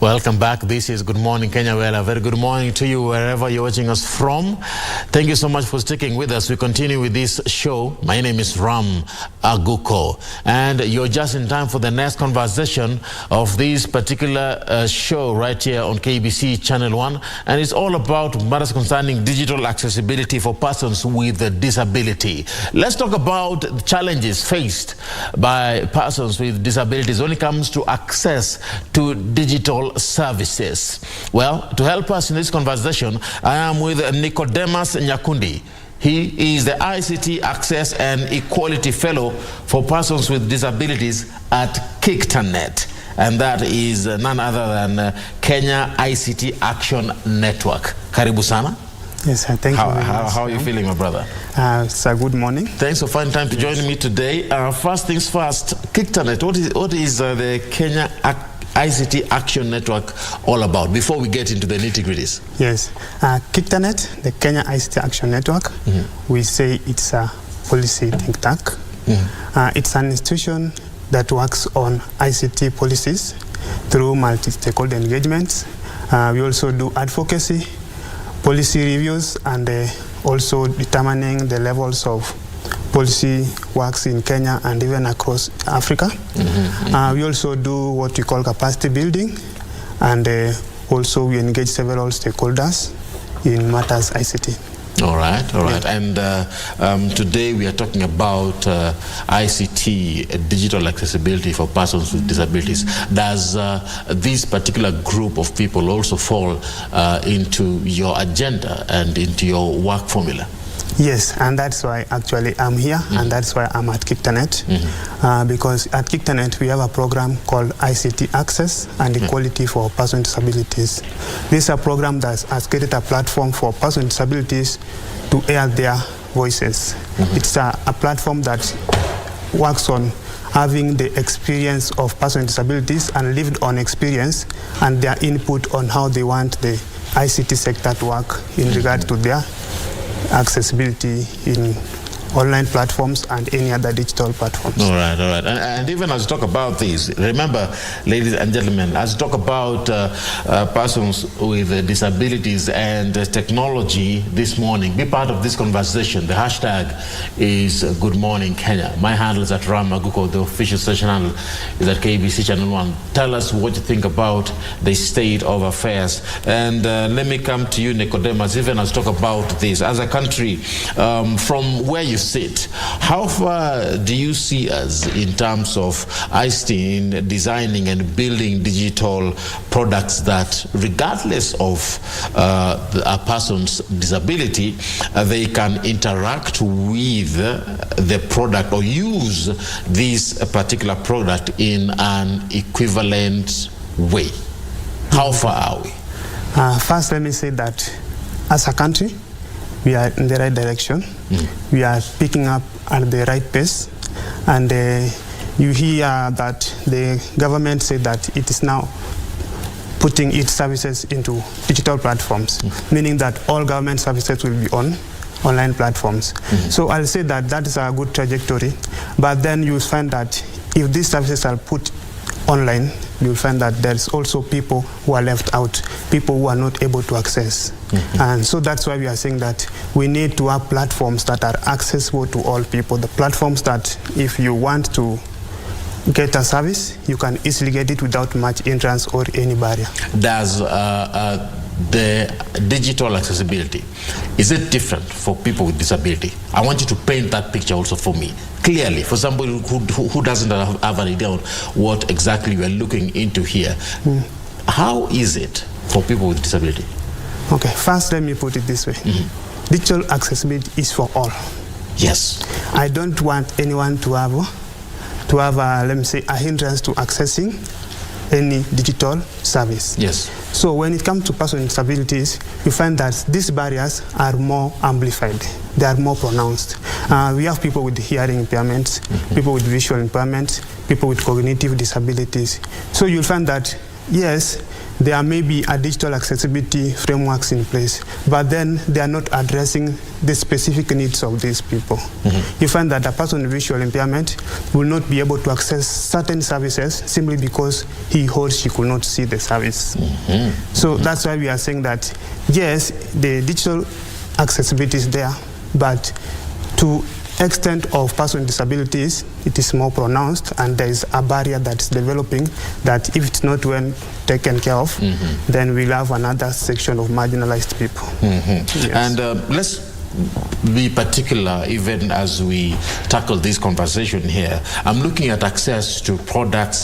Welcome back. This is Good Morning Kenya. Well, a very good morning to you wherever you're watching us from. Thank you so much for sticking with us. We continue with this show. My name is Aguko, and you're just in time for the next conversation of this particular show right here on KBC Channel 1, and it's all about matters concerning digital accessibility for persons with a disability. Let's talk about the challenges faced by persons with disabilities when it comes to access to digital services. Well, to help us in this conversation, I am with Nicodemus Nyakundi. He is the ICT Access and Equality Fellow for Persons with Disabilities at KICTANet, and that is none other than Kenya ICT Action Network. Karibu sana. Yes, thank you. How are you feeling, my brother? It's a good morning. Thanks for finding time to join me today. First things first, KICTANet. What is the Kenya ICT Action Network all about, before we get into the nitty-gritties? Yes, KICTANet, the Kenya ICT Action Network, we say it's a policy think tank. It's an institution that works on ICT policies through multi-stakeholder engagements. We also do advocacy, policy reviews, and also determining the levels of policy works in Kenya and even across Africa. We also do what we call capacity building, and also we engage several stakeholders in matters ICT. All right. And today we are talking about ICT, digital accessibility for persons with disabilities. Does this particular group of people also fall into your agenda and into your work formula? Yes, and that's why actually I'm here, and that's why I'm at KICTANet, because at KICTANet we have a program called ICT Access and Equality for Persons with Disabilities. This is a program that has created a platform for persons with disabilities to air their voices. It's a platform that works on having the experience of persons with disabilities and lived on experience and their input on how they want the ICT sector to work in regard to their accessibility in online platforms and any other digital platforms. All right. And even as we talk about this, remember, ladies and gentlemen, as we talk about persons with disabilities and technology this morning, be part of this conversation. The hashtag is Good Morning Kenya. My handle is at Aguko. The official station handle is at KBC Channel 1. Tell us what you think about the state of affairs. And let me come to you, Nicodemus, even as we talk about this. As a country, from where you sit, how far do you see us in terms of ICT in designing and building digital products that, regardless of a person's disability, they can interact with the product or use this particular product in an equivalent way? How far are we? First, let me say that as a country, we are in the right direction. We are picking up at the right pace. And you hear that the government said that it is now putting its services into digital platforms, meaning that all government services will be on online platforms. So I'll say that that is a good trajectory. But then you'll find that if these services are put online, you'll find that there's also people who are left out, people who are not able to access. And so that's why we are saying that we need to have platforms that are accessible to all people, the platforms that if you want to get a service, you can easily get it without much entrance or any barrier. Does the digital accessibility, is it different for people with disability? I want you to paint that picture also for me, clearly, for somebody who doesn't have an idea on what exactly we are looking into here. How is it for people with disability? Okay, first let me put it this way. Digital accessibility is for all. Yes. I don't want anyone to have let me say, a hindrance to accessing any digital service. Yes. So when it comes to persons with disabilities, you find that these barriers are more amplified. They are more pronounced. We have people with hearing impairments, people with visual impairments, people with cognitive disabilities. So you'll find that, yes, there may be a digital accessibility frameworks in place, but then they are not addressing the specific needs of these people. You find that a person with visual impairment will not be able to access certain services simply because he or she could not see the service. So that's why we are saying that, yes, the digital accessibility is there, but to extent of person with disabilities, it is more pronounced, and there is a barrier that's developing that if it's not well taken care of, then we'll have another section of marginalized people. Yes. And let's be particular even as we tackle this conversation here. I'm looking at access to products,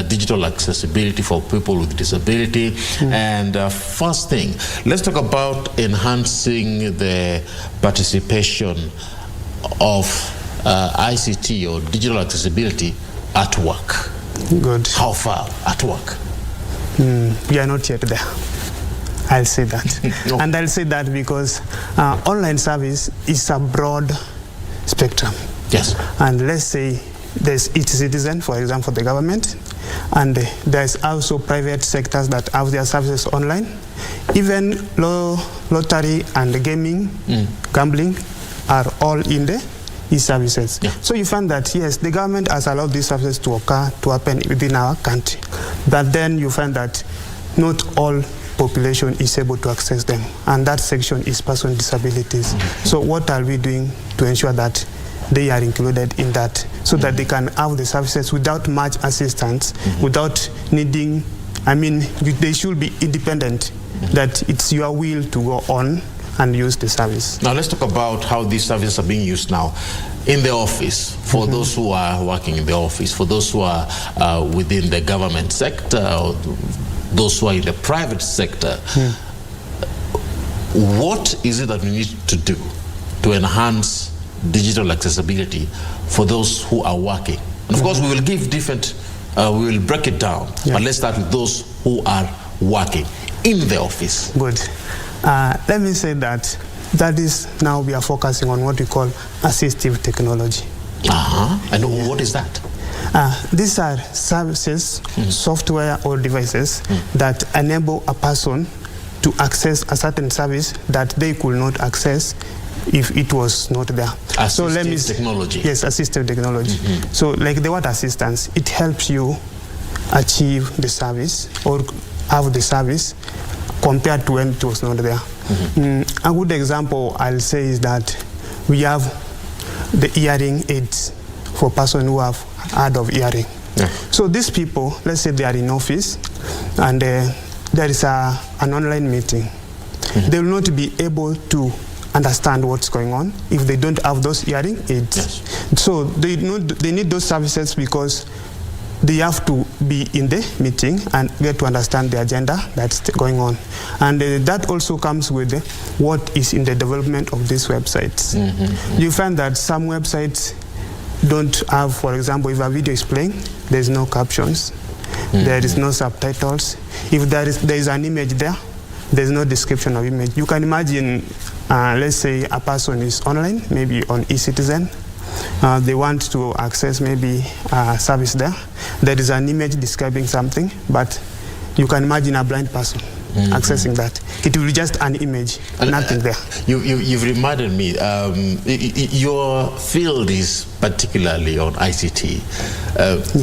digital accessibility for people with disability. And first thing, let's talk about enhancing the participation of ICT or digital accessibility at work. Good. How far at work? We are not yet there. I'll say that. No. And I'll say that because online service is a broad spectrum. Yes. And let's say there's each citizen, for example, the government, and there's also private sectors that have their services online. Even lottery and gaming, gambling are all in the e-services. Yeah. So you find that, yes, the government has allowed these services to happen within our country. But then you find that not all population is able to access them. And that section is person with disabilities. So what are we doing to ensure that they are included in that, so that they can have the services without much assistance, without needing, I mean, they should be independent, that it's your will to go on and use the service. Now let's talk about how these services are being used now in the office, for those who are working in the office, for those who are within the government sector, or those who are in the private sector. What is it that we need to do to enhance digital accessibility for those who are working? And of course, we will give different, we will break it down, but let's start with those who are working in the office. Good. Let me say that is now we are focusing on what we call assistive technology. And what is that? These are services, software or devices that enable a person to access a certain service that they could not access if it was not there. Assistive technology. Yes, assistive technology. So like the word assistance, it helps you achieve the service or have the service compared to when it was not there. A good example I'll say is that we have the hearing aids for persons who have hard of hearing. So these people, let's say they are in office and there is an online meeting. They will not be able to understand what's going on if they don't have those hearing aids. So they need those services because they have to be in the meeting and get to understand the agenda that's going on. And that also comes with what is in the development of these websites. You find that some websites don't have, for example, if a video is playing, there's no captions, there is no subtitles. If there is an image there, there's no description of image. You can imagine, let's say a person is online, maybe on eCitizen. They want to access maybe a service there. There is an image describing something, but you can imagine a blind person accessing that. It will be just an image, nothing there. You've reminded me, your field is particularly on ICT.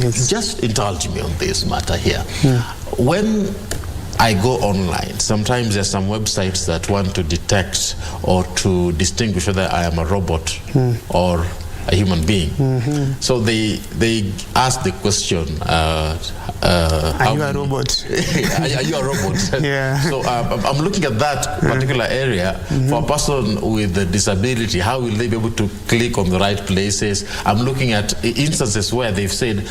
Yes. Just indulge me on this matter here. When I go online, sometimes there's some websites that want to detect or to distinguish whether I am a robot or a human being. So they ask the question, are you a robot? Are you a robot? Yeah. So I'm looking at that particular area. For a person with a disability, how will they be able to click on the right places? I'm looking at instances where they've said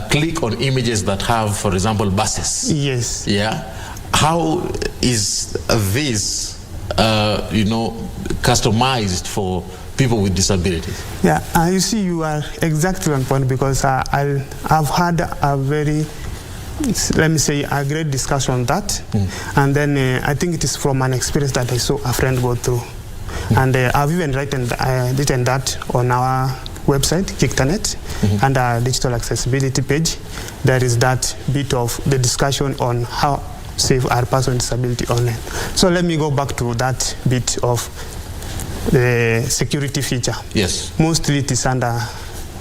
click on images that have, for example, buses. Yes. Yeah. How is this, customized for people with disabilities? Yeah, you see, you are exactly on point, because I've had a very, let me say, a great discussion on that. And then I think it is from an experience that I saw a friend go through. And I've even written that on our website, KICTANet, and our digital accessibility page. There is that bit of the discussion on how save our person with disability online. So let me go back to that bit of the security feature. Yes. Mostly it is under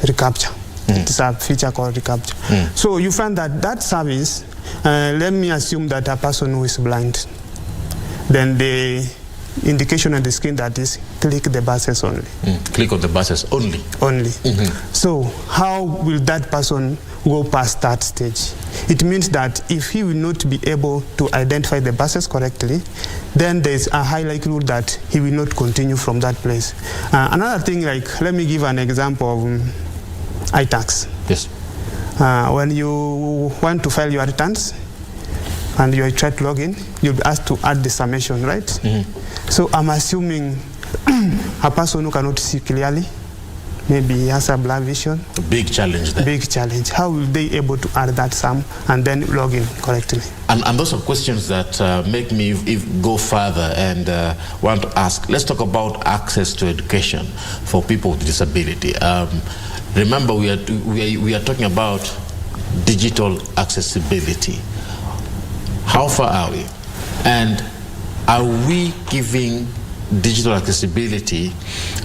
reCAPTCHA. It is a feature called reCAPTCHA. So you find that service, let me assume that a person who is blind, then the indication on the screen that is click the buses only. Click on the buses only. Only. So how will that person go past that stage? It means that if he will not be able to identify the buses correctly, then there's a high likelihood that he will not continue from that place. Another thing, like, let me give an example of iTax. Yes. When you want to file your returns and you try to log in, you'll be asked to add the summation, right? So I'm assuming a person who cannot see clearly, maybe he has a blurred vision. A big challenge there. Big challenge. How will they able to add that sum and then log in correctly? And those are questions that make me go further and want to ask. Let's talk about access to education for people with disability. Remember, we are talking about digital accessibility. How far are we? And are we giving digital accessibility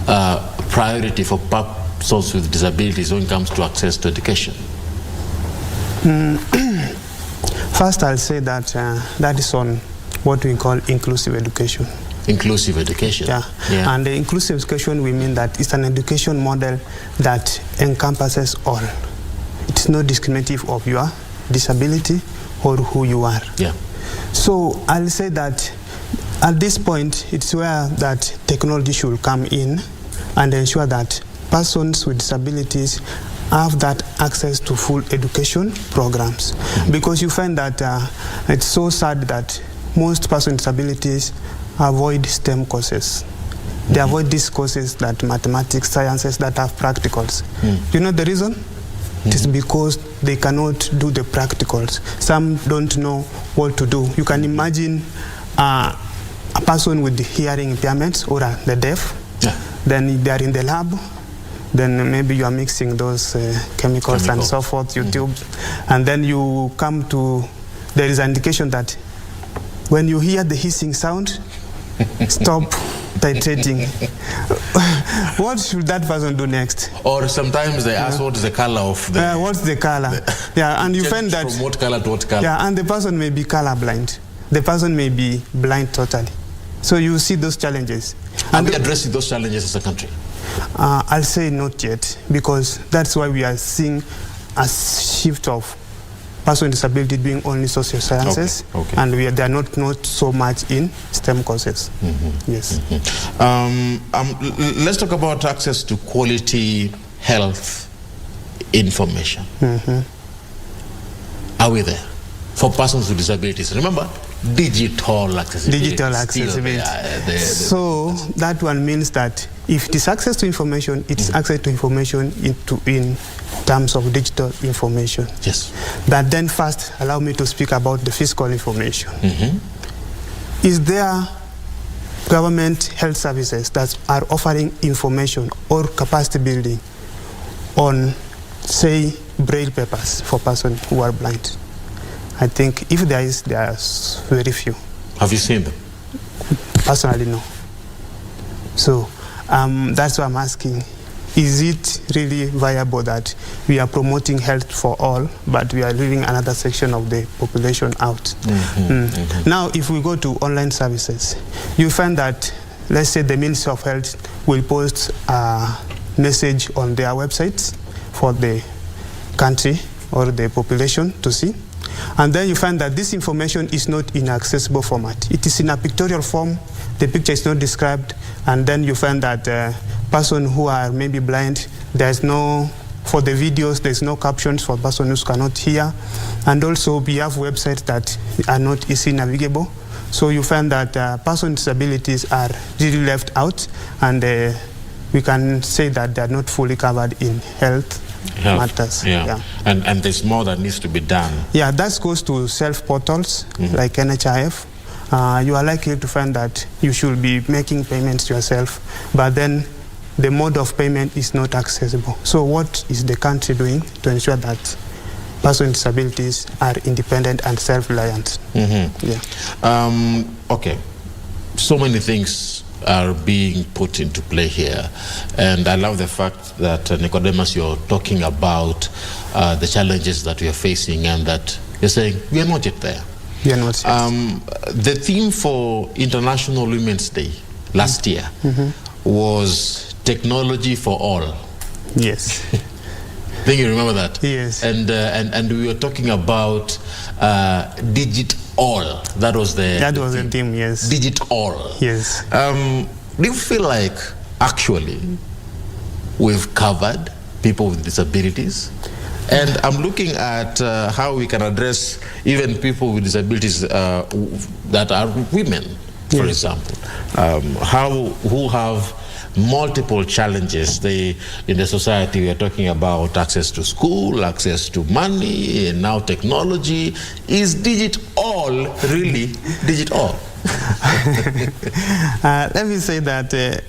priority for persons with disabilities when it comes to access to education? First, I'll say that that is on what we call inclusive education. Inclusive education. Yeah. And the inclusive education, we mean that it's an education model that encompasses all. It's not discriminative of your disability or who you are. Yeah. So I'll say that at this point, it's where that technology should come in and ensure that persons with disabilities have that access to full education programs. Because you find that it's so sad that most persons with disabilities avoid STEM courses. They avoid these courses that mathematics, sciences, that have practicals. You know the reason? It is because they cannot do the practicals. Some don't know what to do. You can imagine a person with hearing impairments or the deaf. Then they are in the lab. Then maybe you are mixing those chemicals and so forth, YouTube. And then you come to, there is an indication that when you hear the hissing sound, stop titrating. What should that person do next? Or sometimes they ask what is the color of the... what's the color? And you find that... From what color to what color? And the person may be colorblind. The person may be blind totally. So you see those challenges. Are we addressing those challenges as a country? I'll say not yet, because that's why we are seeing a shift of person with disability doing only social sciences, and they are not so much in STEM courses. Yes. Let's talk about access to quality health information. Are we there for persons with disabilities? Remember, digital accessibility. Digital accessibility. So that one means that if it is access to information, it is access to information in terms of digital information. Yes. But then first, allow me to speak about the physical information. Is there government health services that are offering information or capacity building on, say, braille papers for persons who are blind? I think if there is, there are very few. Have you seen them? Personally, no. So that's why I'm asking, is it really viable that we are promoting health for all, but we are leaving another section of the population out? Now, if we go to online services, you find that, let's say the Ministry of Health will post a message on their websites for the country or the population to see. And then you find that this information is not in accessible format. It is in a pictorial form. The picture is not described. And then you find that persons who are maybe blind, there's no, for the videos, there's no captions for persons who cannot hear. And also we have websites that are not easily navigable. So you find that persons with disabilities are really left out, and we can say that they are not fully covered in health matters. And there's more that needs to be done. That goes to self-portals like NHIF. You are likely to find that you should be making payments yourself, but then the mode of payment is not accessible. So what is the country doing to ensure that persons with disabilities are independent and self-reliant. Okay, so many things are being put into play here, and I love the fact that Nicodemus, you're talking about the challenges that we are facing, and that you're saying we are not yet there. We are not yet. The theme for International Women's Day last year was technology for all. Yes. I think you remember that. Yes. And we were talking about digit all. That was the theme. Yes. Digit all. Yes. Do you feel like actually we've covered people with disabilities? And I'm looking at how we can address even people with disabilities that are women, for example, who have multiple challenges in the society. We are talking about access to school, access to money, and now technology. Is digit all really digit all? Let me say that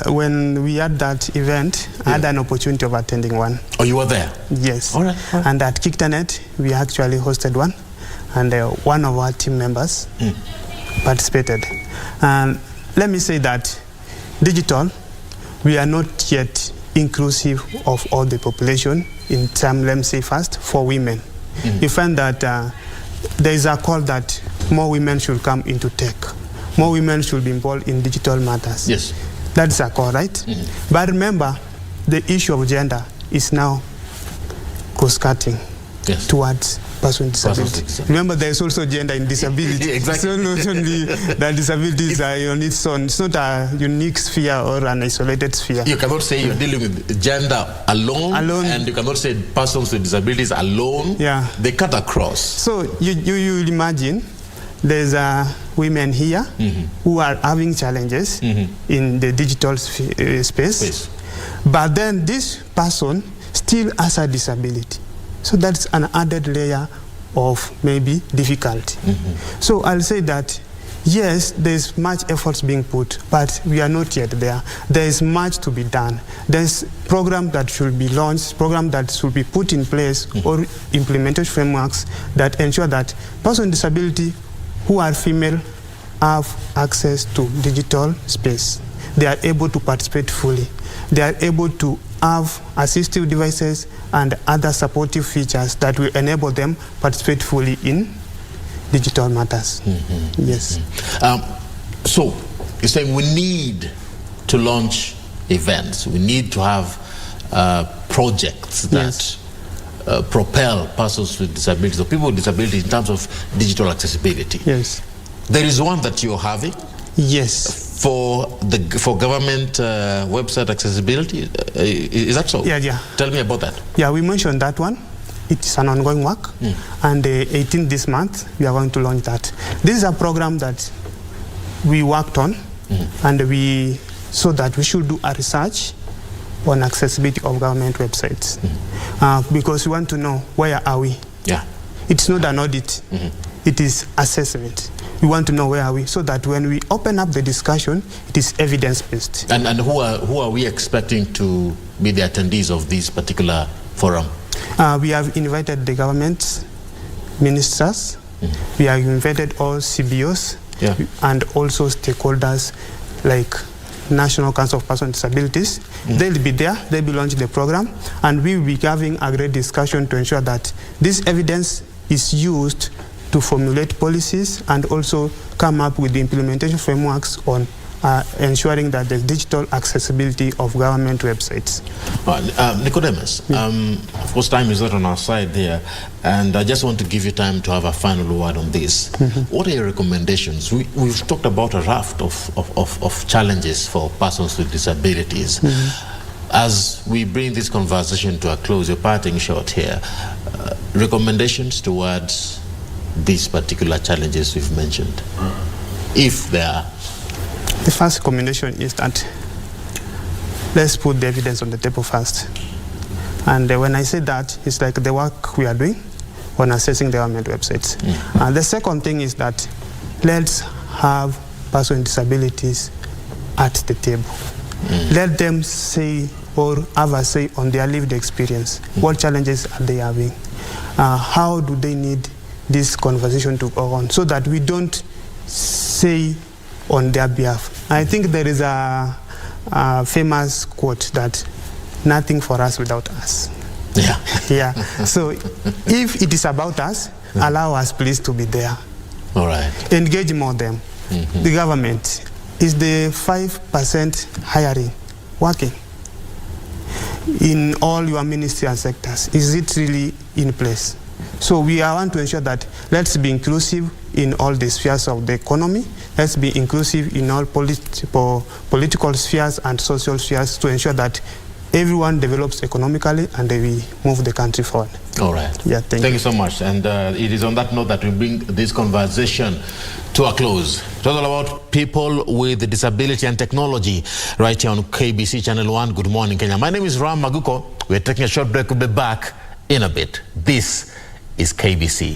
when we had that event, I had an opportunity of attending one. Oh, you were there? Yes. All right. And at KICTANet, we actually hosted one, and one of our team members participated. Let me say that digital, we are not yet inclusive of all the population in terms, let me say first, for women. You find that there is a call that more women should come into tech. More women should be involved in digital matters. Yes. That's a call, right? But remember, the issue of gender is now cross-cutting towards person with disability. Remember, there is also gender in disability. Exactly. So not only that disabilities are on its own. It's not a unique sphere or an isolated sphere. You cannot say you're dealing with gender alone, and you cannot say persons with disabilities alone. Yeah. They cut across. So you imagine there's women here who are having challenges in the digital space, but then this person still has a disability. So that's an added layer of maybe difficulty. So I'll say that, yes, there's much efforts being put, but we are not yet there. There is much to be done. There's programs that should be launched, programs that should be put in place, or implementation frameworks that ensure that persons with disability who are female have access to digital space. They are able to participate fully. They are able to have assistive devices and other supportive features that will enable them participate fully in digital matters. Yes. So you're saying we need to launch events. We need to have projects that propel persons with disabilities or people with disabilities in terms of digital accessibility. Yes. There is one that you're having. Yes. For government website accessibility, is that so? Yeah. Tell me about that. Yeah, we mentioned that one. It's an ongoing work, and 18th this month we are going to launch that. This is a program that we worked on, and so that we should do a research on accessibility of government websites, because we want to know where are we. Yeah, it's not an audit; it is assessment. We want to know where are we, so that when we open up the discussion, it is evidence-based. And who are we expecting to be the attendees of this particular forum? We have invited the government ministers. We have invited all CBOs and also stakeholders like National Council of Persons with Disabilities. They'll be there, they'll be launching the program, and we will be having a great discussion to ensure that this evidence is used to formulate policies and also come up with the implementation frameworks on ensuring that there's digital accessibility of government websites. Nicodemus, of course time is not on our side there, and I just want to give you time to have a final word on this. What are your recommendations? We've talked about a raft of challenges for persons with disabilities. As we bring this conversation to a close, your parting shot here, recommendations towards these particular challenges we've mentioned, if there are. The first recommendation is that let's put the evidence on the table first. And when I say that, it's like the work we are doing on assessing the government websites. And the second thing is that let's have persons with disabilities at the table. Let them say or have a say on their lived experience. What challenges are they having? how do they need this conversation to go on, so that we don't say on their behalf. I think there is a famous quote that nothing for us without us. Yeah. Yeah. So if it is about us, allow us please to be there. All right. Engage more them. The government, is the 5% hiring working in all your ministry and sectors? Is it really in place? So we want to ensure that let's be inclusive in all the spheres of the economy. Let's be inclusive in all political spheres and social spheres to ensure that everyone develops economically and we move the country forward. All right. Yeah, thank you so much. And it is on that note that we bring this conversation to a close. It was all about people with disability and technology right here on KBC Channel 1. Good morning, Kenya. My name is Aguko. We're taking a short break. We'll be back in a bit. This is KBC.